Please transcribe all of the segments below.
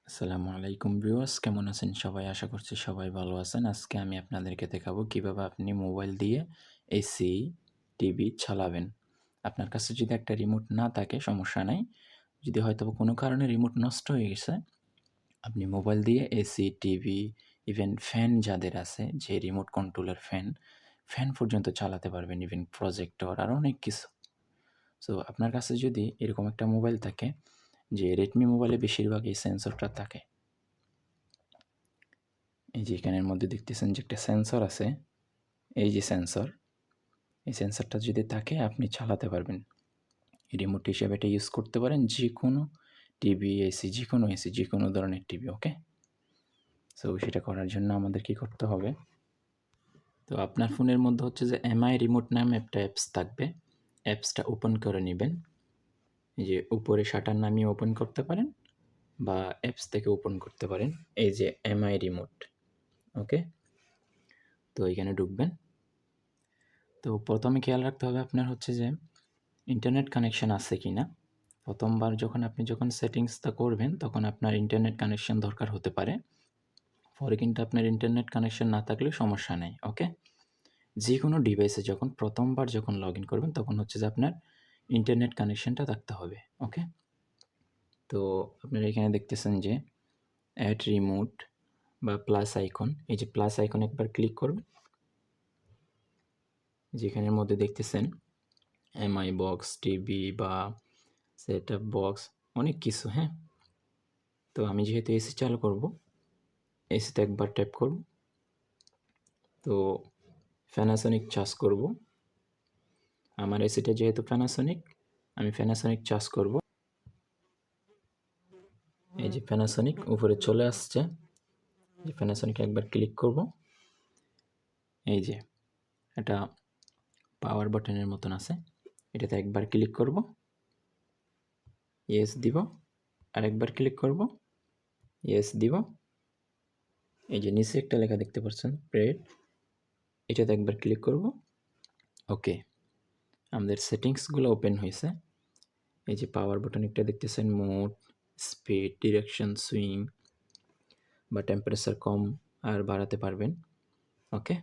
আসসালামু আলাইকুম ভিউয়ার্স, কেমন আছেন সবাই? আশা করছি সবাই ভালো আছেন। আজকে আমি আপনাদেরকে দেখাবো কিভাবে আপনি মোবাইল দিয়ে এসি, টিভি চালাবেন। আপনার কাছে যদি একটা রিমোট না থাকে সমস্যা নাই। যদি হয়তোবা কোনো কারণে রিমোট নষ্ট হয়ে গেছে, আপনি মোবাইল দিয়ে এসি, টিভি, ইভেন ফ্যান যাদের আছে যে রিমোট কন্ট্রোলের ফ্যান পর্যন্ত চালাতে পারবেন, ইভেন প্রজেক্টর আরও অনেক কিছু। সো আপনার কাছে যদি এরকম একটা মোবাইল থাকে, যে রেডমি মোবাইলে বেশিরভাগ এই সেন্সরটা থাকে। এই যে এখানের মধ্যে দেখতেছেন যে একটা সেন্সর আছে, এই যে সেন্সর, এই সেন্সরটা যদি থাকে আপনি চালাতে পারবেন। রিমোট হিসেবে এটা ইউজ করতে পারেন যে কোনো টিভি, এসি, যে কোনো ধরনের টিভি, ওকে? সো সেটা করার জন্য আমাদের কি করতে হবে? তো আপনার ফোনের মধ্যে হচ্ছে যে এমআই রিমোট নামে একটা অ্যাপস থাকবে। অ্যাপসটা ওপেন করে নেবেন। এই যে উপরে শাটার নামিয়ে ওপেন করতে পারেন বা অ্যাপস থেকে ওপেন করতে পারেন। এই যে এমআই রিমোট, ওকে? তো এখানে ঢুকবেন। তো প্রথমে খেয়াল রাখতে হবে আপনার হচ্ছে যে ইন্টারনেট কানেকশান আছে কি না। প্রথমবার আপনি যখন সেটিংসটা করবেন তখন আপনার ইন্টারনেট কানেকশান দরকার হতে পারে। পরে কিন্তু আপনার ইন্টারনেট কানেকশান না থাকলেও সমস্যা নেই, ওকে? যে কোনো ডিভাইসে প্রথমবার লগ ইন করবেন তখন হচ্ছে যে আপনার ইন্টারনেট কানেকশানটা থাকতে হবে, ওকে? তো আপনারা এখানে দেখতেছেন যে অ্যাড রিমোট বা প্লাস আইকন, এই যে প্লাস আইকন একবার ক্লিক করবেন। যেখানের মধ্যে দেখতেছেন এমআই বক্স, টিভি বা সেট আপ বক্স, অনেক কিছু, হ্যাঁ? তো আমি যেহেতু এসি চালু করব, এসিতে একবার ট্যাপ করব। তো প্যানাসোনিক চার্জ করব। আমার এসিটা যেহেতু প্যানাসোনিক, আমি প্যানাসোনিক চার্জ করব। এই যে প্যানাসোনিক উপরে চলে আসছে, যে প্যানাসোনিক একবার ক্লিক করব। এই যে এটা পাওয়ার বাটনের মতন আছে, এটাতে একবার ক্লিক করব, ইয়েস দিব, আরেকবার ক্লিক করব, ইয়েস দিব। এই যে নিচে একটা লেখা দেখতে পাচ্ছেন প্রেড, এটাতে একবার ক্লিক করব, ওকে। আমাদের সেটিংসগুলো ওপেন হয়েছে। এই যে পাওয়ার বাটন একটা দেখতেছেন, মোড, স্পিড, ডিরেকশন, সুইং বা টেম্পারেচার কম আর বাড়াতে পারবেন, ওকে?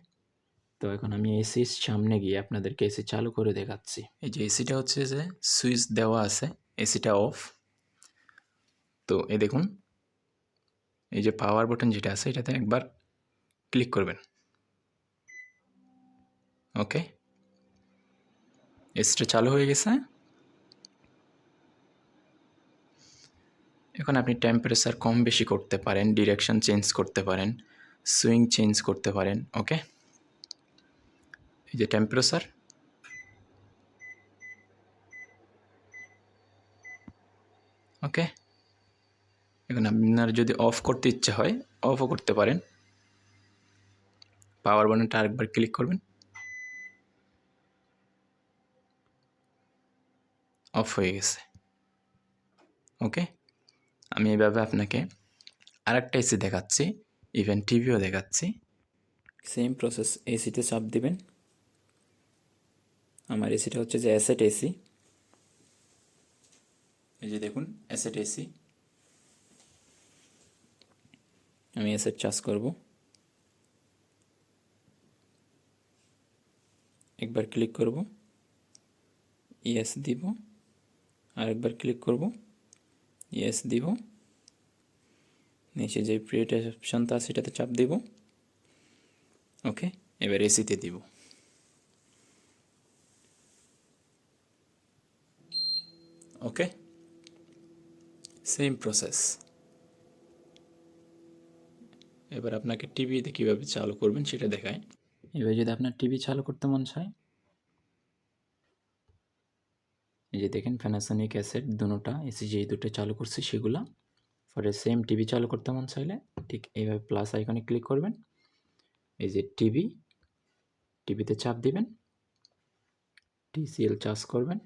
তো এখন আমি এসির সামনে গিয়ে আপনাদেরকে এসি চালু করে দেখাচ্ছি। এই যে এসিটা হচ্ছে যে সুইচ দেওয়া আছে, এসিটা অফ। তো এই দেখুন, এই যে পাওয়ার বাটন যেটা আছে এটাতে একবার ক্লিক করবেন, ওকে? এসিটা চালু হয়ে গেছে। এখন আপনি টেম্পারেচার কম বেশি করতে পারেন, ডিরেকশন চেঞ্জ করতে পারেন, সুইং চেঞ্জ করতে পারেন, ওকে? এই যে টেম্পারেচার, ওকে? এখন আপনার যদি অফ করতে ইচ্ছে হয় অফও করতে পারেন। পাওয়ার বাটনটা আরেকবার ক্লিক করবেন, অফ হয়ে গেছে, ওকে? আমি এভাবে আপনাকে আরেকটা এসি দেখাচ্ছি, ইভেন টিভিও দেখাচ্ছি। সেম প্রসেস, এসিতে চাপ দিবেন। আমার এসিটা হচ্ছে যে অ্যাসেট এসি। এই যে দেখুন অ্যাসেট এসি, আমি অ্যাসেট চার্জ করব। একবার ক্লিক করব, ইয়েস দিব, আরেকবার ক্লিক করব, ইয়েস দিব। নিচে যে প্রিয়েট অপশানটা আছে সেটাতে চাপ দিব, ওকে? এবার এসিতে দিব, ওকে? Same process. এবার আপনাকে টিভিতে কীভাবে চালু করবেন সেটা দেখায়। এবার যদি আপনার টিভি চালু করতে মন চায়, এই যে দেখেন প্যানাসোনিক অ্যাসেট দুটোটা এসি যেই দুটো চালু করছি সেগুলা। পরে সেম টিভি চালু করতে মন চাইলে ঠিক এইভাবে প্লাস আইকনে ক্লিক করবেন। এই যে টিভিতে চাপ দিবেন, টিসিএল চার্জ করবেন,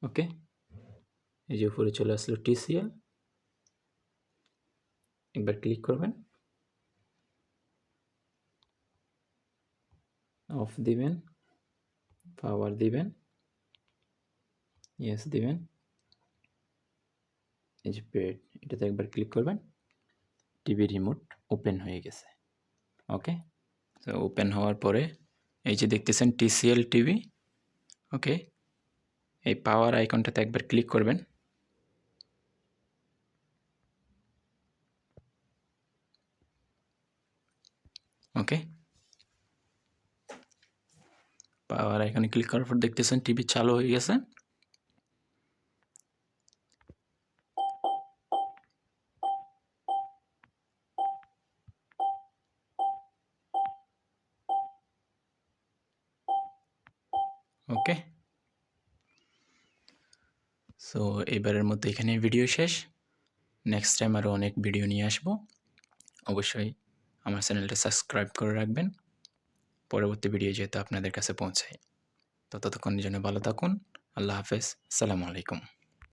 ওকে? এই যে উপরে চলে আসলো টিসিএল, একবার ক্লিক করবেন, অফ দিবেন, পাওয়ার দিবেন, ইয়েস দিবেন। এই যে পেড, এটাতে একবার ক্লিক করবেন, টিভি রিমোট ওপেন হয়ে গেছে। ওকে, তো ওপেন হওয়ার পরে এই যে দেখতেছেন টিসিএল টিভি, ওকে, এই পাওয়ার আইকনটাতে একবার ক্লিক করবেন। ওকে, পাওয়ার আইকনে ক্লিক করার পর দেখতেছেন টিভি চালু হয়ে গেছে। ওকে, সো এবারের মতো এখানে ভিডিও শেষ। নেক্সট টাইম আরও অনেক ভিডিও নিয়ে আসবো। অবশ্যই আমার চ্যানেলটা সাবস্ক্রাইব করে রাখবেন, পরবর্তী ভিডিও যেহেতু আপনাদের কাছে পৌঁছায়। ততক্ষণের জন্য ভালো থাকুন। আল্লাহ হাফেজ। আসসালামু আলাইকুম।